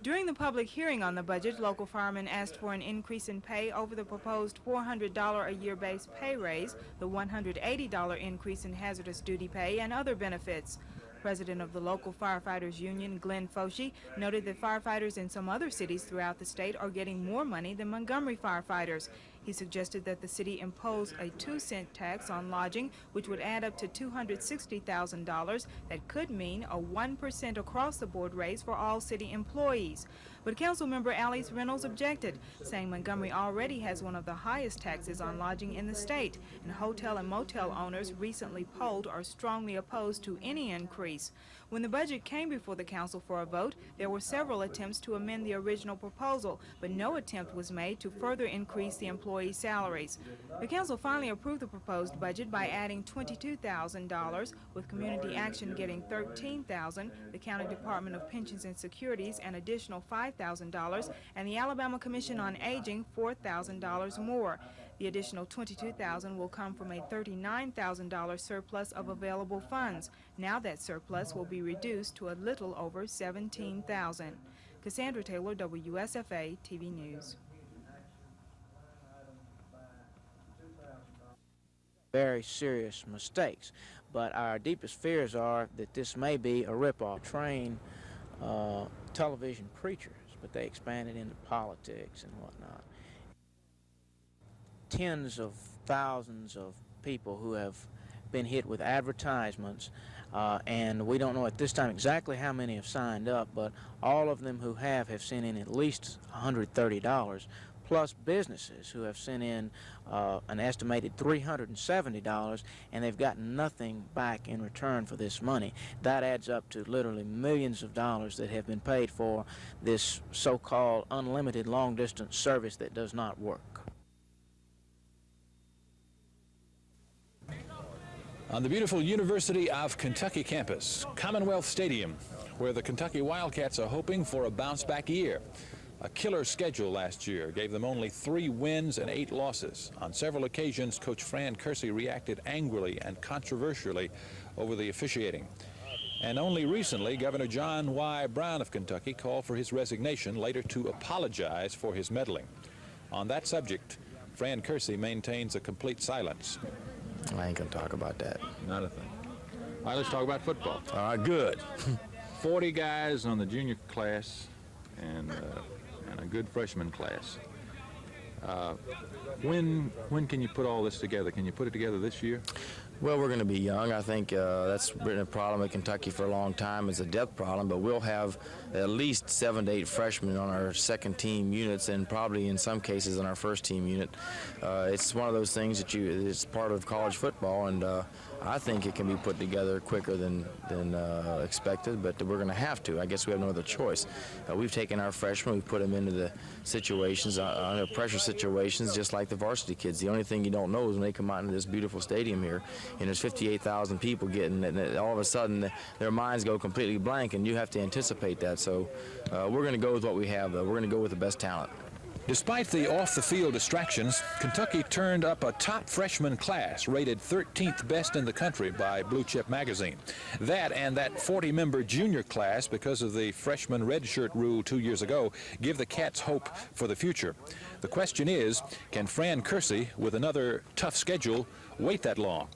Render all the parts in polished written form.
During the public hearing on the budget, local firemen asked for an increase in pay over the proposed $400 a year base pay raise, the $180 increase in hazardous duty pay, and other benefits. President of the local firefighters union, Glenn Foshee, noted that firefighters in some other cities throughout the state are getting more money than Montgomery firefighters. He suggested that the city impose a 2-cent tax on lodging, which would add up to $260,000. That could mean a 1% across-the-board raise for all city employees. But Councilmember Alice Reynolds objected, saying Montgomery already has one of the highest taxes on lodging in the state, and hotel and motel owners recently polled are strongly opposed to any increase. When the budget came before the council for a vote, there were several attempts to amend the original proposal, but no attempt was made to further increase the employee salaries. The council finally approved the proposed budget by adding $22,000, with Community Action getting $13,000, the County Department of Pensions and Securities an additional $5,000, and the Alabama Commission on Aging $4,000 more. The additional $22,000 will come from a $39,000 surplus of available funds. Now that surplus will be reduced to a little over $17,000. Cassandra Taylor, WSFA TV News. Very serious mistakes, but our deepest fears are that this may be a ripoff. Train television preachers, but they expanded into politics and whatnot. Tens of thousands of people who have been hit with advertisements, and we don't know at this time exactly how many have signed up, but all of them who have sent in at least $130, plus businesses who have sent in an estimated $370, and they've gotten nothing back in return for this money. That adds up to literally millions of dollars that have been paid for this so-called unlimited long-distance service that does not work. On the beautiful University of Kentucky campus, Commonwealth Stadium, where the Kentucky Wildcats are hoping for a bounce-back year. A killer schedule last year gave them only 3 wins and 8 losses. On several occasions, Coach Fran Kersey reacted angrily and controversially over the officiating. And only recently, Governor John Y. Brown of Kentucky called for his resignation, later to apologize for his meddling. On that subject, Fran Kersey maintains a complete silence. I ain't gonna talk about that. Not a thing. All right, let's talk about football. All right, good. 40 guys on the junior class and a good freshman class. When can you put all this together? Can you put it together this year? Well, we're going to be young. I think that's been a problem at Kentucky for a long time. It's a depth problem, but we'll have at least 7 to 8 freshmen on our second team units, and probably in some cases on our first team unit. It's one of those things that it's part of college football, and I think it can be put together quicker than expected, but we're going to have to. I guess we have no other choice. We've taken our freshmen, we've put them into the situations, under pressure situations, just like the varsity kids. The only thing you don't know is when they come out into this beautiful stadium here, and there's 58,000 people getting, and all of a sudden their minds go completely blank, and you have to anticipate that. So we're going to go with what we have, though. We're going to go with the best talent. Despite the off-the-field distractions, Kentucky turned up a top freshman class, rated 13th best in the country by Blue Chip magazine. That and that 40-member junior class, because of the freshman redshirt rule 2 years ago, give the Cats hope for the future. The question is, can Fran Kersey, with another tough schedule, wait that long?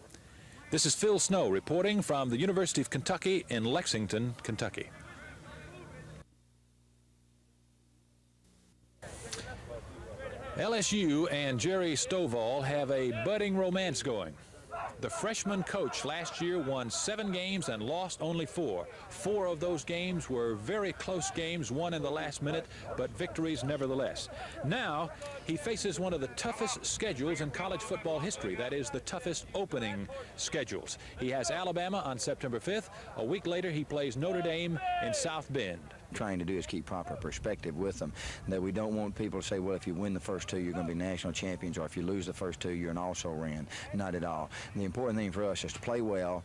This is Phil Snow reporting from the University of Kentucky in Lexington, Kentucky. LSU and Jerry Stovall have a budding romance going. The freshman coach last year won 7 games and lost only 4. 4 of those games were very close games, won in the last minute, but victories nevertheless. Now he faces one of the toughest schedules in college football history. That is, the toughest opening schedules. He has Alabama on September 5th. A week later, he plays Notre Dame in South Bend. Trying to do is keep proper perspective with them, that we don't want people to say, well, if you win the first 2, you're going to be national champions, or if you lose the first 2, you're an also-ran. Not at all. The important thing for us is to play well,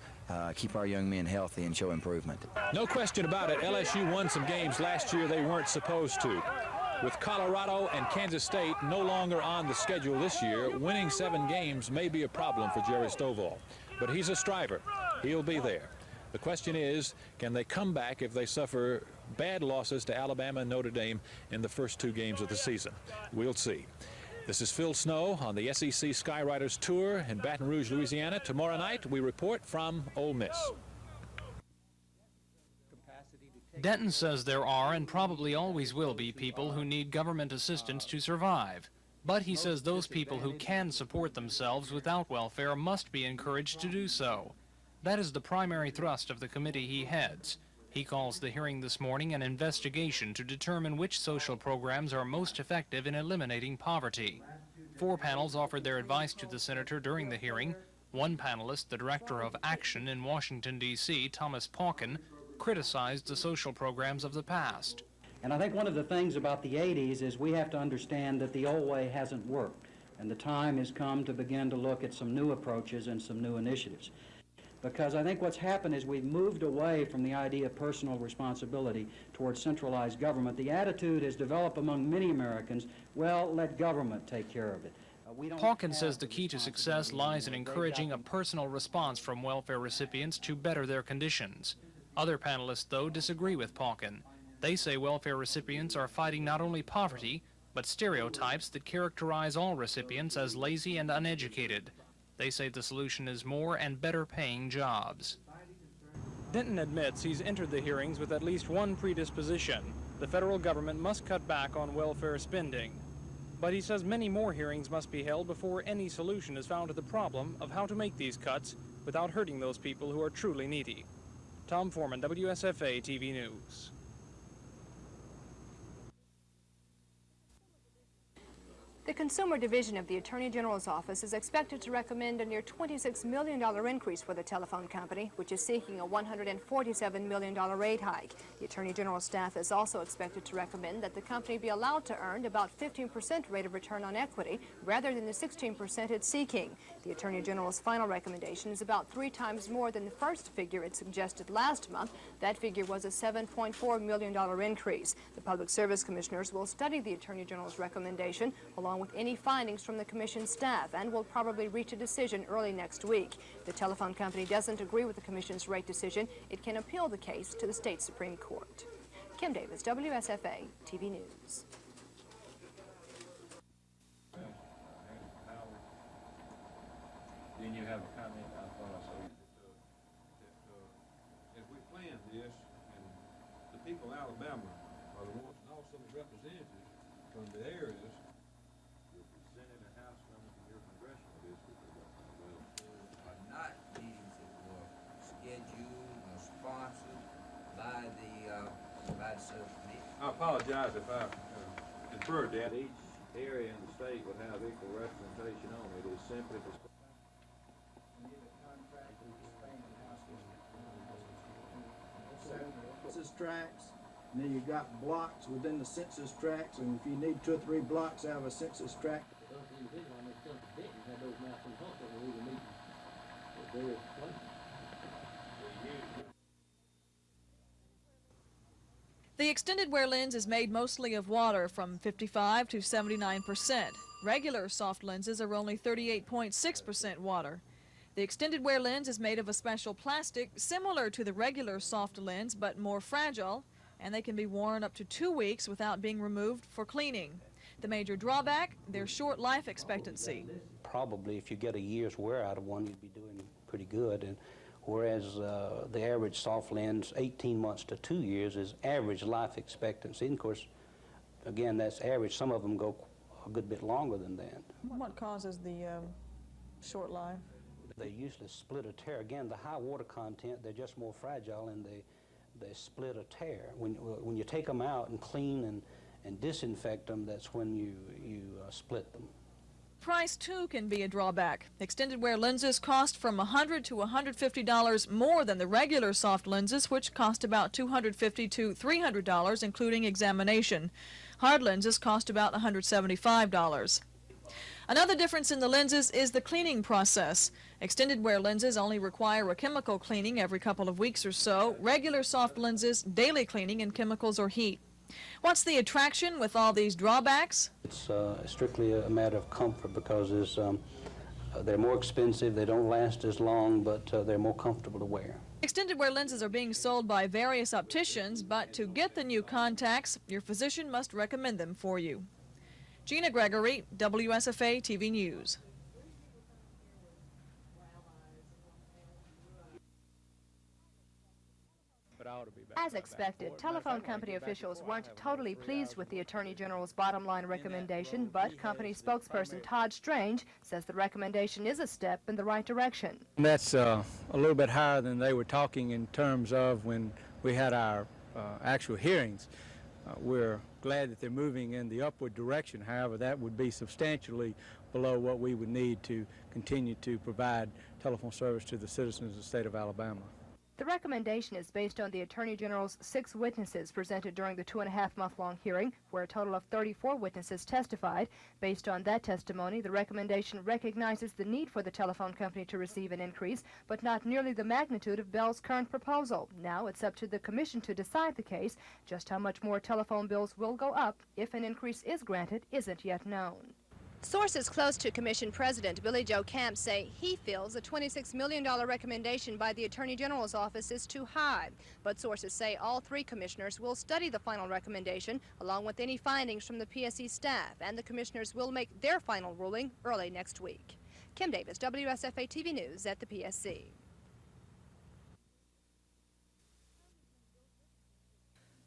keep our young men healthy, and show improvement. No question about it, LSU won some games last year they weren't supposed to. With Colorado and Kansas State no longer on the schedule this year, winning 7 games may be a problem for Jerry Stovall. But he's a striver. He'll be there. The question is, can they come back if they suffer bad losses to Alabama and Notre Dame in the first 2 games of the season. We'll see. This is Phil Snow on the SEC Skyriders Tour in Baton Rouge, Louisiana. Tomorrow night, we report from Ole Miss. Denton says there are and probably always will be people who need government assistance to survive. But he says those people who can support themselves without welfare must be encouraged to do so. That is the primary thrust of the committee he heads. He calls the hearing this morning an investigation to determine which social programs are most effective in eliminating poverty. 4 panels offered their advice to the senator during the hearing. One panelist, the director of Action in Washington, D.C., Thomas Pauken, criticized the social programs of the past. And I think one of the things about the 80s is we have to understand that the old way hasn't worked, and the time has come to begin to look at some new approaches and some new initiatives. Because I think what's happened is we've moved away from the idea of personal responsibility towards centralized government. The attitude has developed among many Americans, well, let government take care of it. Pauken says the key to success lies in encouraging a personal response from welfare recipients to better their conditions. Other panelists, though, disagree with Pauken. They say welfare recipients are fighting not only poverty, but stereotypes that characterize all recipients as lazy and uneducated. They say the solution is more and better paying jobs. Denton admits he's entered the hearings with at least one predisposition. The federal government must cut back on welfare spending. But he says many more hearings must be held before any solution is found to the problem of how to make these cuts without hurting those people who are truly needy. Tom Foreman, WSFA TV News. The Consumer Division of the Attorney General's Office is expected to recommend a near $26 million increase for the telephone company, which is seeking a $147 million rate hike. The Attorney General's staff is also expected to recommend that the company be allowed to earn about 15% rate of return on equity rather than the 16% it's seeking. The Attorney General's final recommendation is about 3 times more than the first figure it suggested last month. That figure was a $7.4 million increase. The Public Service Commissioners will study the Attorney General's recommendation along with any findings from the Commission staff and will probably reach a decision early next week. If the telephone company doesn't agree with the Commission's rate decision, it can appeal the case to the state Supreme Court. Kim Davis, WSFA TV News. Then you have a comment I thought I saw that as we plan this, and the people of Alabama are the ones, and also the representatives from the areas, your Senate and House members from your congressional district are not meetings that were scheduled or sponsored by the subcommittee. I apologize if I inferred that. Each area in the state would have equal representation on it. It is simply for census tracts, and then you got blocks within the census tracts, and if you need 2 or 3 blocks out of a census tract. The extended wear lens is made mostly of water from 55 to 79%. Regular soft lenses are only 38.6% water. The extended wear lens is made of a special plastic similar to the regular soft lens but more fragile, and they can be worn up to 2 weeks without being removed for cleaning. The major drawback, their short life expectancy. Probably if you get a year's wear out of one, you'd be doing pretty good. And whereas the average soft lens, 18 months to 2 years, is average life expectancy. And of course, again, that's average. Some of them go a good bit longer than that. What causes the short life? They usually split or tear. Again, the high water content, they're just more fragile, and they split or tear. When you take them out and clean and disinfect them, that's when you split them. Price, too, can be a drawback. Extended wear lenses cost from $100 to $150 more than the regular soft lenses, which cost about $250 to $300, including examination. Hard lenses cost about $175. Another difference in the lenses is the cleaning process. Extended wear lenses only require a chemical cleaning every couple of weeks or so. Regular soft lenses, daily cleaning in chemicals or heat. What's the attraction with all these drawbacks? It's strictly a matter of comfort, because there's They're more expensive, they don't last as long, but they're more comfortable to wear. Extended wear lenses are being sold by various opticians, but to get the new contacts, your physician must recommend them for you. Gina Gregory, WSFA TV News. As expected, telephone company officials weren't totally pleased with the Attorney General's bottom line recommendation, but company spokesperson Todd Strange says the recommendation is a step in the right direction. That's a little bit higher than they were talking in terms of when we had our actual hearings. We're glad that they're moving in the upward direction. However, that would be substantially below what we would need to continue to provide telephone service to the citizens of the state of Alabama. The recommendation is based on the Attorney General's 6 witnesses presented during the 2.5-month-long hearing, where a total of 34 witnesses testified. Based on that testimony, the recommendation recognizes the need for the telephone company to receive an increase, but not nearly the magnitude of Bell's current proposal. Now it's up to the Commission to decide the case. Just how much more telephone bills will go up if an increase is granted isn't yet known. Sources close to Commission President Billy Joe Camp say he feels a $26 million recommendation by the Attorney General's office is too high. But sources say all 3 commissioners will study the final recommendation along with any findings from the PSC staff, and the commissioners will make their final ruling early next week. Kim Davis, WSFA TV News at the PSC.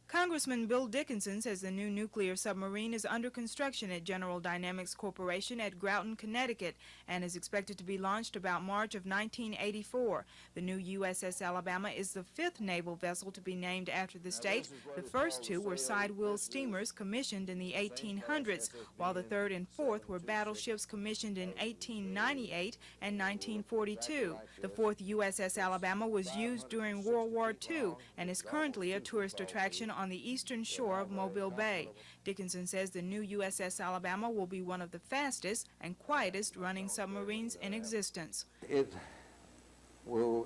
Congressman Bill Dickinson says the new nuclear submarine is under construction at General Dynamics Corporation at Groton, Connecticut, and is expected to be launched about March of 1984. The new USS Alabama is the 5th naval vessel to be named after the state. The first 2 were sidewheel steamers commissioned in the 1800s, while the 3rd and 4th were battleships commissioned in 1898 and 1942. The 4th USS Alabama was used during World War II and is currently a tourist attraction on the eastern shore of Mobile Bay. Dickinson says the new USS Alabama will be one of the fastest and quietest running submarines in existence. It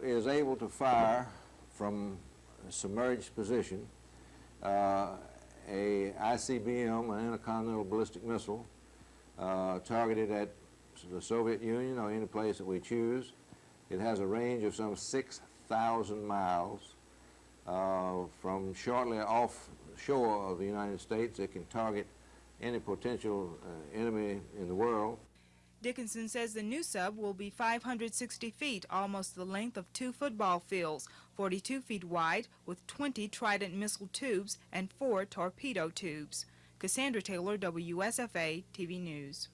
is able to fire from a submerged position a ICBM, an intercontinental ballistic missile, targeted at the Soviet Union or any place that we choose. It has a range of some 6,000 miles. From shortly offshore of the United States. It can target any potential enemy in the world. Dickinson says the new sub will be 560 feet, almost the length of 2 football fields, 42 feet wide, with 20 Trident missile tubes and 4 torpedo tubes. Cassandra Taylor, WSFA TV News.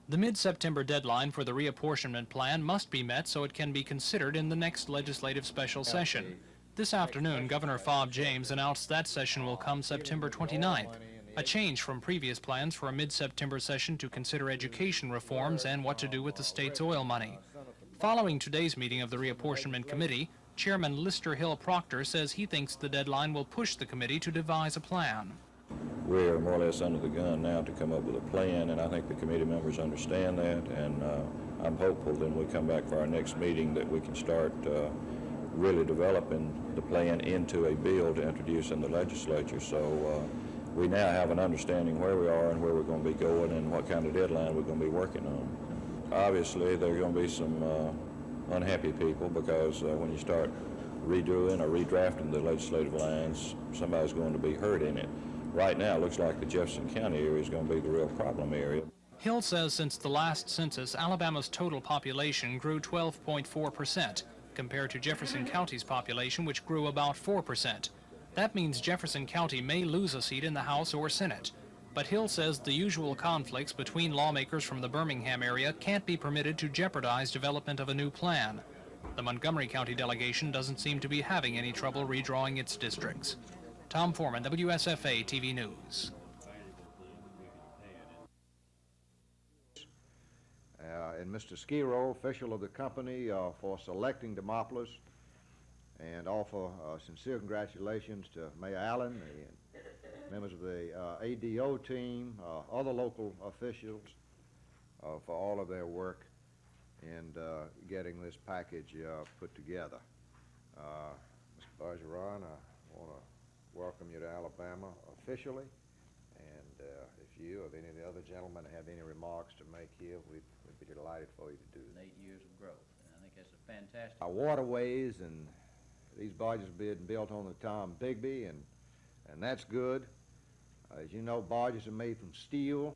The mid-September deadline for the reapportionment plan must be met so it can be considered in the next legislative special session. This afternoon, Governor Fob James announced that session will come September 29th, a change from previous plans for a mid-September session to consider education reforms and what to do with the state's oil money. Following today's meeting of the Reapportionment Committee, Chairman Lister Hill Proctor says he thinks the deadline will push the committee to devise a plan. We're more or less under the gun now to come up with a plan, and I think the committee members understand that, and I'm hopeful that when we come back for our next meeting that we can start really developing the plan into a bill to introduce in the legislature. So we now have an understanding where we are and where we're going to be going and what kind of deadline we're going to be working on. Obviously, there are going to be some unhappy people because when you start redoing or redrafting the legislative lines, somebody's going to be hurt in it. Right now, it looks like the Jefferson County area is going to be the real problem area. Hill says since the last census, Alabama's total population grew 12.4%, compared to Jefferson County's population, which grew about 4%. That means Jefferson County may lose a seat in the House or Senate. But Hill says the usual conflicts between lawmakers from the Birmingham area can't be permitted to jeopardize development of a new plan. The Montgomery County delegation doesn't seem to be having any trouble redrawing its districts. Tom Foreman, WSFA TV News. And Mr. Skiro, official of the company, for selecting Demopolis, and offer sincere congratulations to Mayor Allen and members of the ADO team, other local officials for all of their work in getting this package put together. Mr. Bergeron, I want to welcome you to Alabama officially, and if you or any of the other gentlemen have any remarks to make here, we'd be delighted for you to do that. 8 years of growth, and I think that's a fantastic... Our waterways, and these barges being built on the Tom Bigby, and that's good. As you know, barges are made from steel.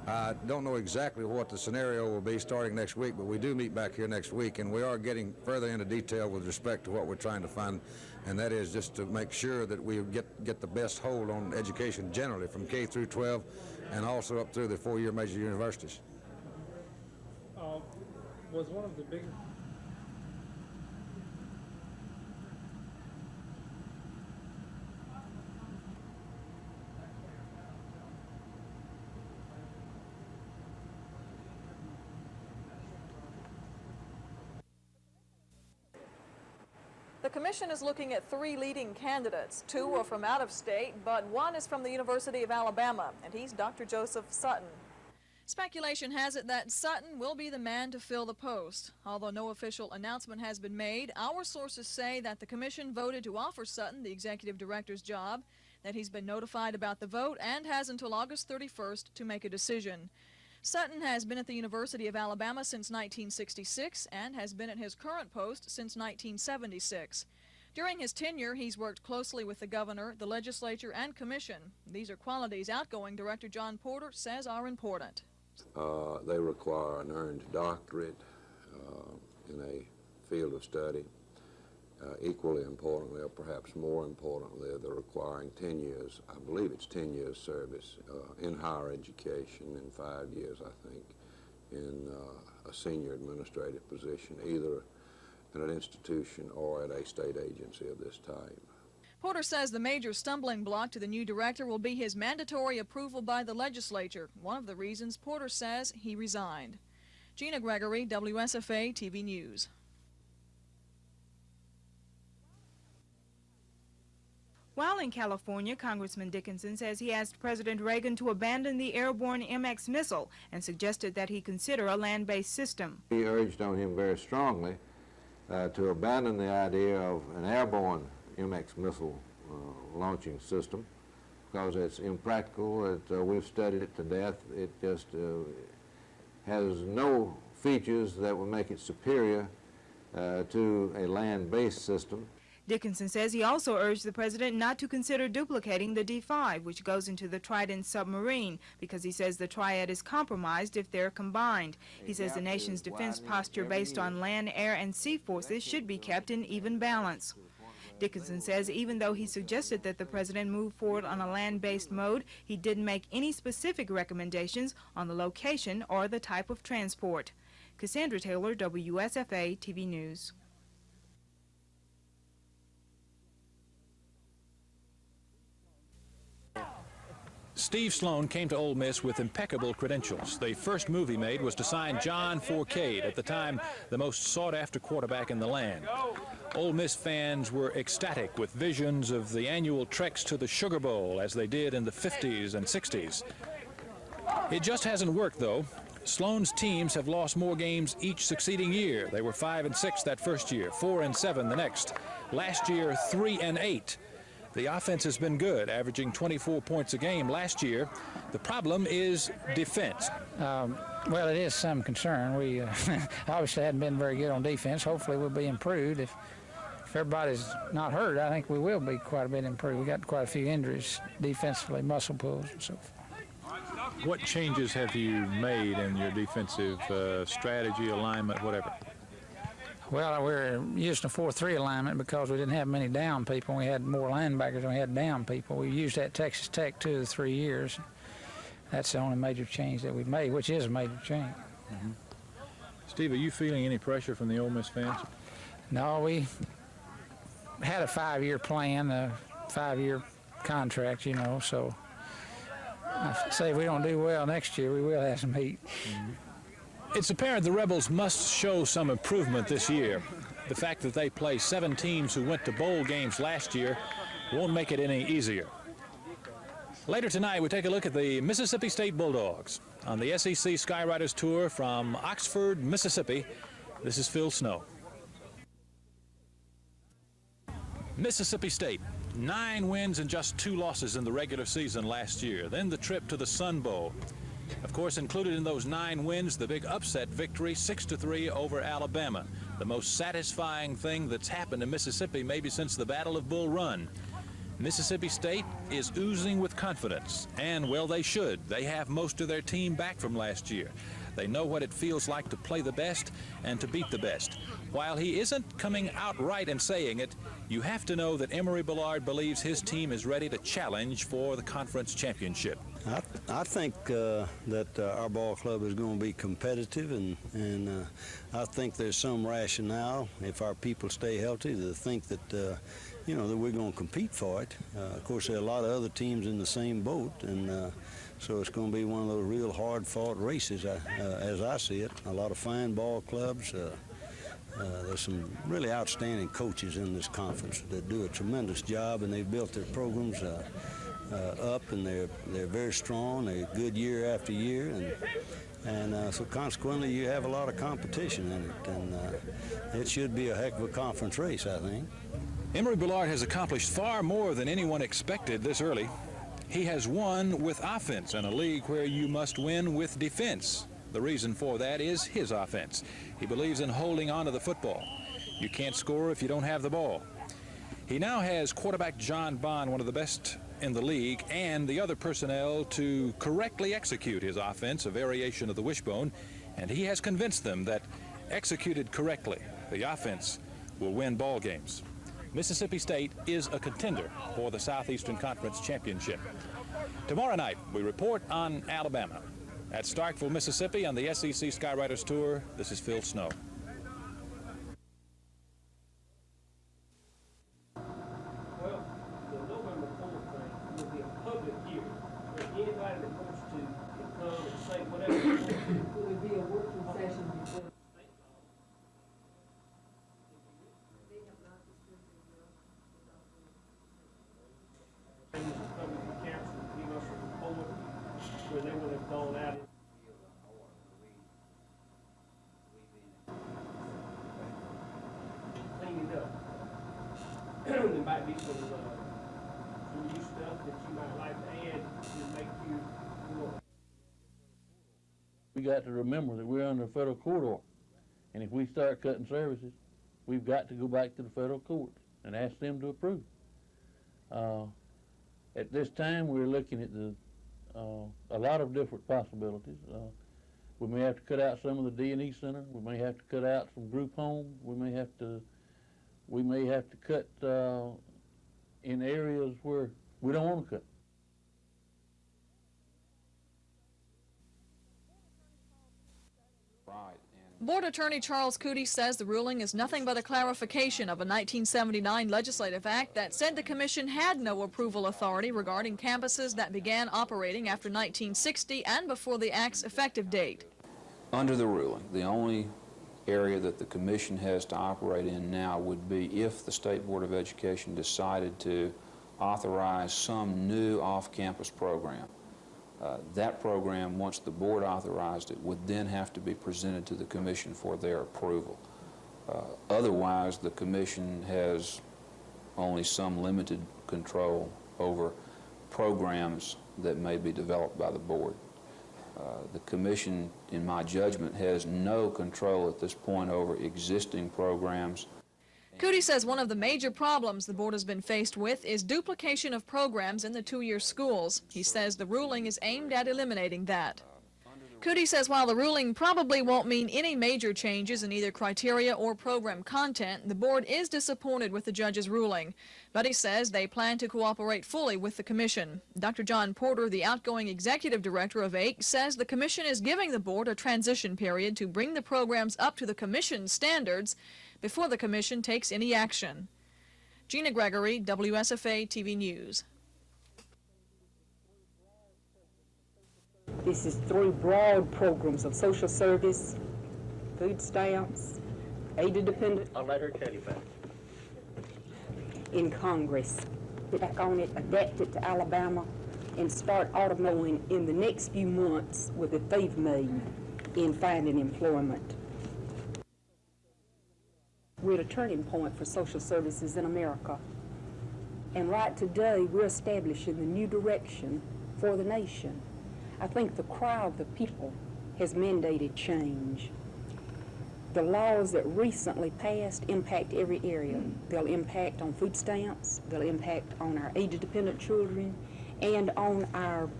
I don't know exactly what the scenario will be starting next week, but we do meet back here next week, and we are getting further into detail with respect to what we're trying to find, and that is just to make sure that we get the best hold on education generally from K through 12 and also up through the four-year major universities. Was one of the big... The commission is looking at 3 leading candidates. 2 are from out of state, but 1 is from the University of Alabama, and he's Dr. Joseph Sutton. Speculation has it that Sutton will be the man to fill the post. Although no official announcement has been made, our sources say that the commission voted to offer Sutton the executive director's job, that he's been notified about the vote, and has until August 31st to make a decision. Sutton has been at the University of Alabama since 1966 and has been at his current post since 1976. During his tenure, he's worked closely with the governor, the legislature, and commission. These are qualities outgoing Director John Porter says are important. They require an earned doctorate in a field of study. Equally importantly, or perhaps more importantly, they're requiring 10 years, I believe it's 10 years service in higher education, and 5 years, I think, in a senior administrative position, either in an institution or at a state agency of this type. Porter says the major stumbling block to the new director will be his mandatory approval by the legislature, one of the reasons Porter says he resigned. Gina Gregory, WSFA TV News. While in California, Congressman Dickinson says he asked President Reagan to abandon the airborne MX missile and suggested that he consider a land-based system. He urged on him very strongly to abandon the idea of an airborne MX missile launching system because it's impractical. We've studied it to death. It just has no features that would make it superior to a land-based system. Dickinson says he also urged the president not to consider duplicating the D-5, which goes into the Trident submarine, because he says the triad is compromised if they're combined. He says the nation's defense posture based on land, air, and sea forces should be kept in even balance. Dickinson says even though he suggested that the president move forward on a land-based mode, he didn't make any specific recommendations on the location or the type of transport. Cassandra Taylor, WSFA TV News. Steve Sloan came to Ole Miss with impeccable credentials. The first move he made was to sign John Fourcade, at the time the most sought-after quarterback in the land. Ole Miss fans were ecstatic with visions of the annual treks to the Sugar Bowl as they did in the 50s and 60s. It just hasn't worked, though. Sloan's teams have lost more games each succeeding year. They were 5-6 that first year, 4-7 the next. Last year, 3-8. The offense has been good, averaging 24 points a game last year. The problem is defense. Well, it is some concern. We obviously hadn't been very good on defense. Hopefully we'll be improved. If if everybody's not hurt, I think we will be quite a bit improved. We got quite a few injuries defensively, muscle pulls and so forth. What changes have you made in your defensive strategy, alignment, whatever? Well, we're using a 4-3 alignment because we didn't have many down people. We had more linebackers than we had down people. We used that at Texas Tech 2 of the 3 years. That's the only major change that we've made, which is a major change. Mm-hmm. Steve, are you feeling any pressure from the Ole Miss fans? No, we had a 5-year plan, a 5-year contract, you know, so I say if we don't do well next year, we will have some heat. Mm-hmm. It's apparent the Rebels must show some improvement this year. The fact that they play 7 teams who went to bowl games last year won't make it any easier. Later tonight, we take a look at the Mississippi State Bulldogs on the SEC Skyriders Tour from Oxford, Mississippi. This is Phil Snow. Mississippi State, 9 wins and just 2 losses in the regular season last year. Then the trip to the Sun Bowl. Of course, included in those 9 wins, the big upset victory, 6-3 over Alabama. The most satisfying thing that's happened in Mississippi maybe since the Battle of Bull Run. Mississippi State is oozing with confidence, and, well, they should. They have most of their team back from last year. They know what it feels like to play the best and to beat the best. While he isn't coming out right and saying it, you have to know that Emory Bellard believes his team is ready to challenge for the conference championship. I think that our ball club is going to be competitive, and I think there's some rationale, if our people stay healthy, to think that you know, that we're going to compete for it. Of course, there are a lot of other teams in the same boat, and so it's going to be one of those real hard-fought races, as I see it. A lot of fine ball clubs. There's some really outstanding coaches in this conference that do a tremendous job, and they've built their programs up, and they're very strong. They're good year after year, and so consequently you have a lot of competition in it, and it should be a heck of a conference race, I think. Emory Bellard has accomplished far more than anyone expected this early. He has won with offense in a league where you must win with defense. The reason for that is his offense. He believes in holding on to the football. You can't score if you don't have the ball. He now has quarterback John Bond, one of the best in the league, and the other personnel to correctly execute his offense, a variation of the wishbone, and he has convinced them that executed correctly, the offense will win ball games. Mississippi State is a contender for the Southeastern Conference Championship. Tomorrow night, we report on Alabama. At Starkville, Mississippi, on the SEC Skyriders Tour, this is Phil Snow. Well, the November 4th thing will be a public hearing where anybody that wants to can come and say whatever they want to. Will it be a working session before? Where they would have gone out. Clean it up. There might be some new stuff that you might like to add to make you more. We got to remember that we're under a federal court order, and if we start cutting services, we've got to go back to the federal courts and ask them to approve. At this time, we're looking at a lot of different possibilities. We may have to cut out some of the D&E Center. We may have to cut out some group homes. We may have to cut in areas where we don't want to cut. Board Attorney Charles Cootie says the ruling is nothing but a clarification of a 1979 legislative act that said the commission had no approval authority regarding campuses that began operating after 1960 and before the act's effective date. Under the ruling, the only area that the commission has to operate in now would be if the State Board of Education decided to authorize some new off-campus program. That program, once the board authorized it, would then have to be presented to the commission for their approval. Otherwise, the commission has only some limited control over programs that may be developed by the board. The commission, in my judgment, has no control at this point over existing programs. Cootie says one of the major problems the board has been faced with is duplication of programs in the two-year schools. He says the ruling is aimed at eliminating that. Cootie says while the ruling probably won't mean any major changes in either criteria or program content, the board is disappointed with the judge's ruling. But he says they plan to cooperate fully with the commission. Dr. John Porter, the outgoing executive director of AIC, says the commission is giving the board a transition period to bring the programs up to the commission's standards before the commission takes any action. Gina Gregory, WSFA TV News. This is 3 broad programs of social service, food stamps, aid dependent. I'll let her tell you about it. In Congress. Get back on it, adapt it to Alabama, and start automoing in the next few months with what they've made in finding employment. We're at a turning point for social services in America. And right today, we're establishing the new direction for the nation. I think the cry of the people has mandated change. The laws that recently passed impact every area. They'll impact on food stamps, they'll impact on our age-dependent children, and on our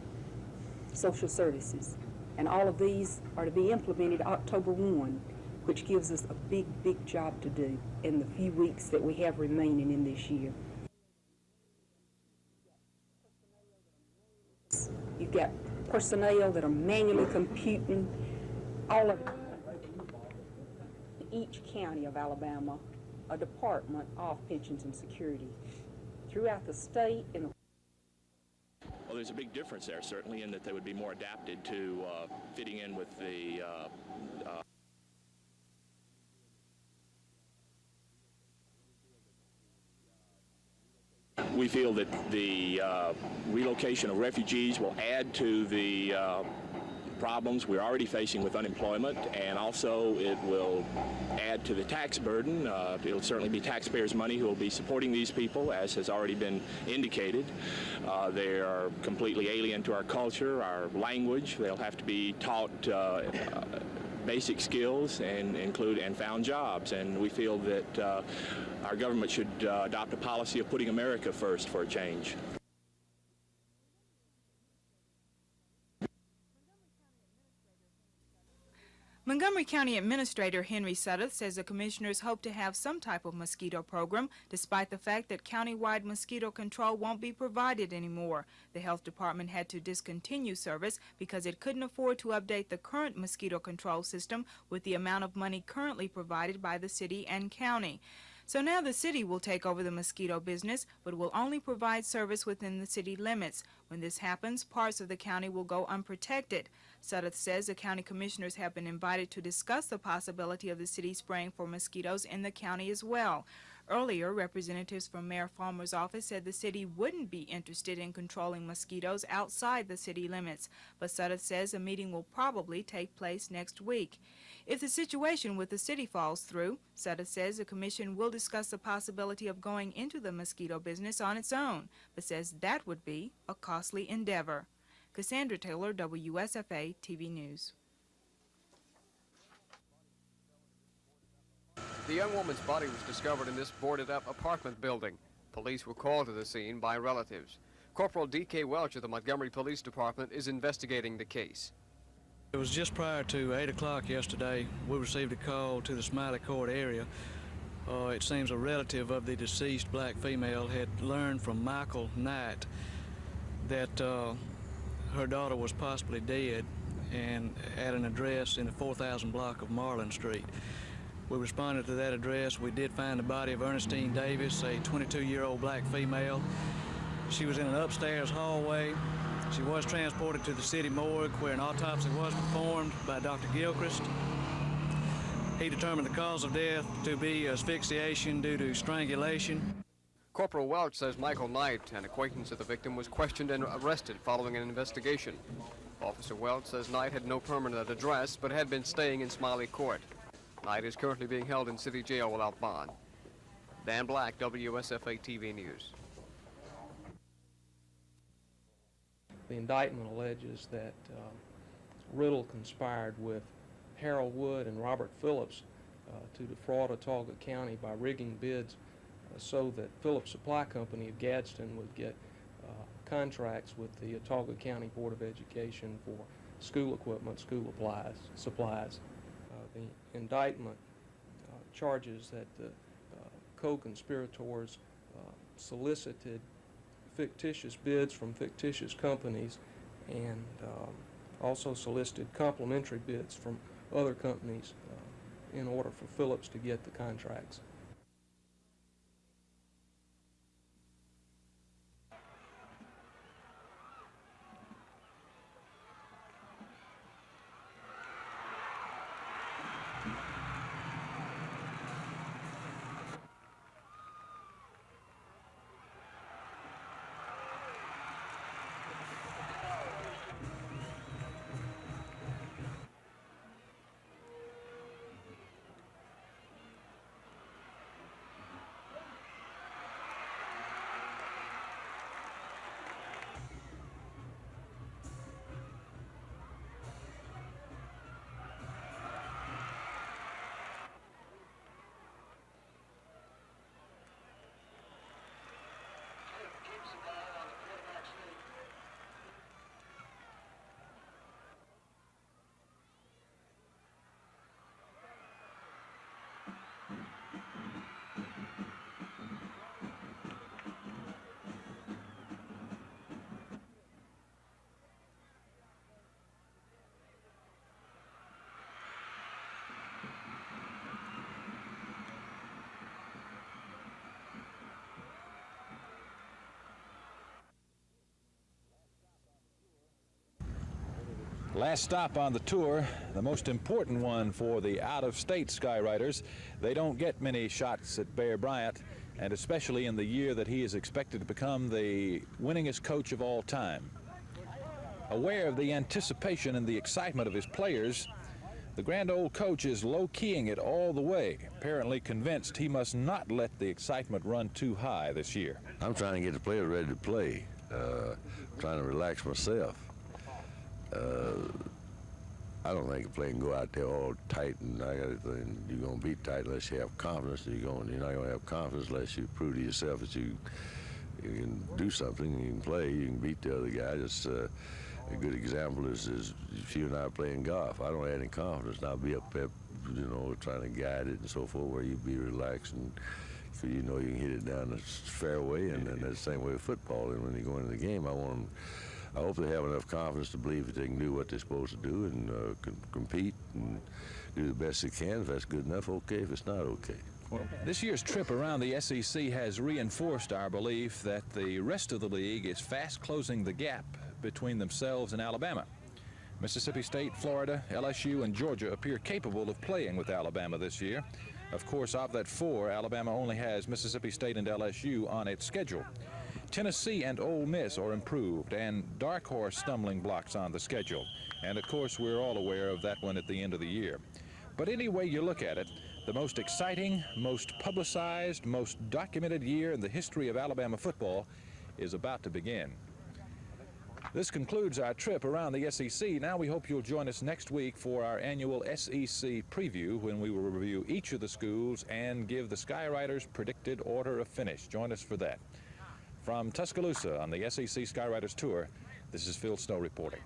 social services. And all of these are to be implemented October 1, which gives us a big, big job to do in the few weeks that we have remaining in this year. You've got personnel that are manually computing all of it. In each county of Alabama, a department of pensions and security. Throughout the state and well, there's a big difference there, certainly, in that they would be more adapted to fitting in with the we feel that the relocation of refugees will add to the problems we're already facing with unemployment, and also it will add to the tax burden. It'll certainly be taxpayers' money who will be supporting these people, as has already been indicated. They are completely alien to our culture, our language. They'll have to be taught basic skills and found jobs, and we feel that our government should adopt a policy of putting America first for a change. Montgomery County Administrator Henry Sudduth says the commissioners hope to have some type of mosquito program, despite the fact that countywide mosquito control won't be provided anymore. The health department had to discontinue service because it couldn't afford to update the current mosquito control system with the amount of money currently provided by the city and county. So now the city will take over the mosquito business, but will only provide service within the city limits. When this happens, parts of the county will go unprotected. Sudduth says the county commissioners have been invited to discuss the possibility of the city spraying for mosquitoes in the county as well. Earlier, representatives from Mayor Farmer's office said the city wouldn't be interested in controlling mosquitoes outside the city limits, but Sudduth says a meeting will probably take place next week. If the situation with the city falls through, Sudduth says the commission will discuss the possibility of going into the mosquito business on its own, but says that would be a costly endeavor. Cassandra Taylor, WSFA TV News. The young woman's body was discovered in this boarded-up apartment building. Police were called to the scene by relatives. Corporal D.K. Welch of the Montgomery Police Department is investigating the case. It was just prior to 8 o'clock yesterday. We received a call to the Smiley Court area. It seems a relative of the deceased black female had learned from Michael Knight that her daughter was possibly dead and at an address in the 4000 block of Marlin Street. We responded to that address. We did find the body of Ernestine Davis, a 22-year-old black female. She was in an upstairs hallway. She was transported to the city morgue where an autopsy was performed by Dr. Gilchrist. He determined the cause of death to be asphyxiation due to strangulation. Corporal Welch says Michael Knight, an acquaintance of the victim, was questioned and arrested following an investigation. Officer Welch says Knight had no permanent address but had been staying in Smiley Court. Knight is currently being held in city jail without bond. Dan Black, WSFA TV News. The indictment alleges that Riddle conspired with Harold Wood and Robert Phillips to defraud Autauga County by rigging bids so that Phillips Supply Company of Gadsden would get contracts with the Autauga County Board of Education for school equipment, school supplies. The indictment charges that the co-conspirators solicited fictitious bids from fictitious companies and also solicited complimentary bids from other companies in order for Phillips to get the contracts. Last stop on the tour, the most important one for the out-of-state Skyriders. They don't get many shots at Bear Bryant, and especially in the year that he is expected to become the winningest coach of all time. Aware of the anticipation and the excitement of his players, the grand old coach is low-keying it all the way, apparently convinced he must not let the excitement run too high this year. I'm trying to get the players ready to play, trying to relax myself. I don't think a player can go out there all tight and you're going to be tight unless you have confidence. You're not going to have confidence unless you prove to yourself that you can do something, you can play, you can beat the other guy. Just a good example is if you and I are playing golf. I don't have any confidence. I'll be up there, trying to guide it and so forth, where you be relaxed and you know you can hit it down the fairway, and then that's the same way with football. And when you go into the game, I hope they have enough confidence to believe that they can do what they're supposed to do and compete and do the best they can. If that's good enough, okay. If it's not, okay. Well, this year's trip around the SEC has reinforced our belief that the rest of the league is fast closing the gap between themselves and Alabama. Mississippi State, Florida, LSU, and Georgia appear capable of playing with Alabama this year. Of course, of that four, Alabama only has Mississippi State and LSU on its schedule. Tennessee and Ole Miss are improved, and dark horse stumbling blocks on the schedule. And of course, we're all aware of that one at the end of the year. But any way you look at it, the most exciting, most publicized, most documented year in the history of Alabama football is about to begin. This concludes our trip around the SEC. Now we hope you'll join us next week for our annual SEC preview, when we will review each of the schools and give the Skyriders' predicted order of finish. Join us for that. From Tuscaloosa on the SEC Skyriders Tour, this is Phil Snow reporting.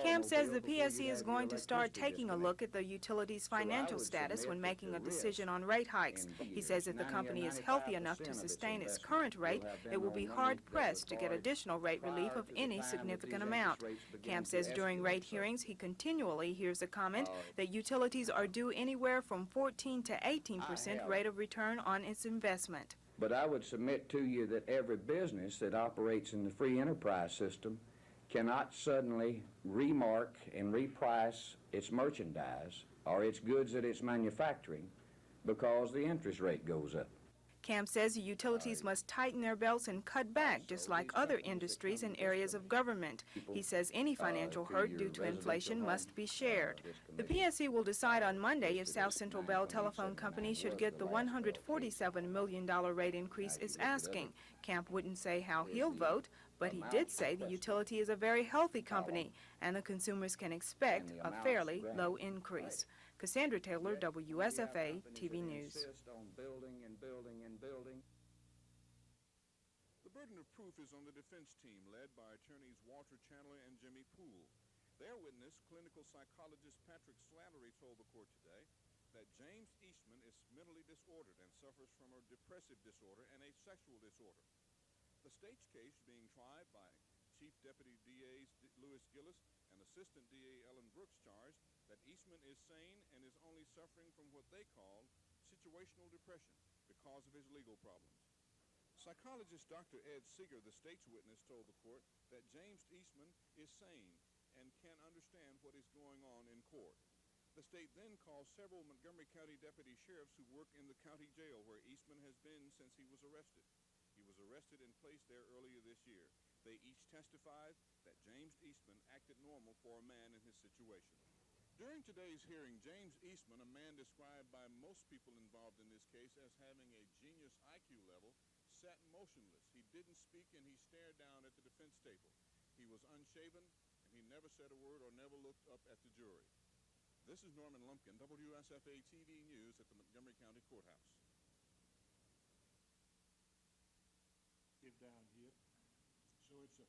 Camp says the PSC is going to start taking a look at the utility's financial status when making a decision on rate hikes. He says if the company is healthy enough to sustain its current rate, it will be hard-pressed to get additional rate relief of any significant amount. Camp says during rate hearings, he continually hears the comment that utilities are due anywhere from 14 to 18% rate of return on its investment. But I would submit to you that every business that operates in the free enterprise system cannot suddenly remark and reprice its merchandise or its goods that it's manufacturing because the interest rate goes up. Camp says the utilities must tighten their belts and cut back, just like other industries and areas of government. He says any financial hurt due to inflation must be shared. The PSC will decide on Monday if South Central Bell Telephone Company should get the $147 million rate increase it's asking. Camp wouldn't say how he'll vote, but he did say the utility is a very healthy company and the consumers can expect a fairly low increase. Cassandra Taylor, WSFA TV News. The burden of proof is on the defense team, led by attorneys Walter Chandler and Jimmy Poole. Their witness, clinical psychologist Patrick Slattery, told the court today that James Eastman is mentally disordered and suffers from a depressive disorder and a sexual disorder. The state's case being tried by Chief Deputy DA Louis Gillis and Assistant DA Ellen Brooks charged that Eastman is sane and is only suffering from what they call situational depression because of his legal problems. Psychologist Dr. Ed Seeger, the state's witness, told the court that James Eastman is sane and can understand what is going on in court. The state then called several Montgomery County deputy sheriffs who work in the county jail where Eastman has been since he was arrested. He was arrested and placed there earlier this year. They each testified that James Eastman acted normal for a man in his situation. During today's hearing, James Eastman, a man described by most people involved in this case as having a genius IQ level, sat motionless. He didn't speak and he stared down at the defense table. He was unshaven and he never said a word or never looked up at the jury. This is Norman Lumpkin, WSFA TV News at the Montgomery County Courthouse. Down here, so it's a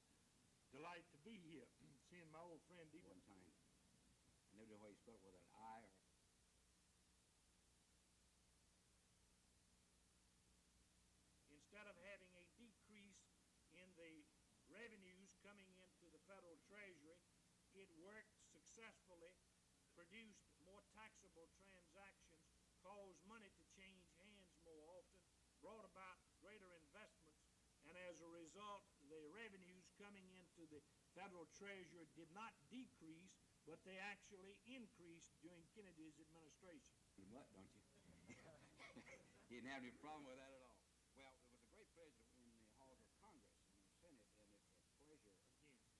delight to be here, seeing my old friend one time. I never knew how he spelled with an I or. Instead of having a decrease in the revenues coming into the federal treasury, it worked successfully, produced more taxable transactions, caused money to change hands more often, brought about greater investments. And as a result, the revenues coming into the federal treasury did not decrease, but they actually increased during Kennedy's administration. What, don't you? You didn't have any problem with that at all. Well, it was a great pleasure in the halls of Congress and the Senate, and it's a pleasure again. Thank you.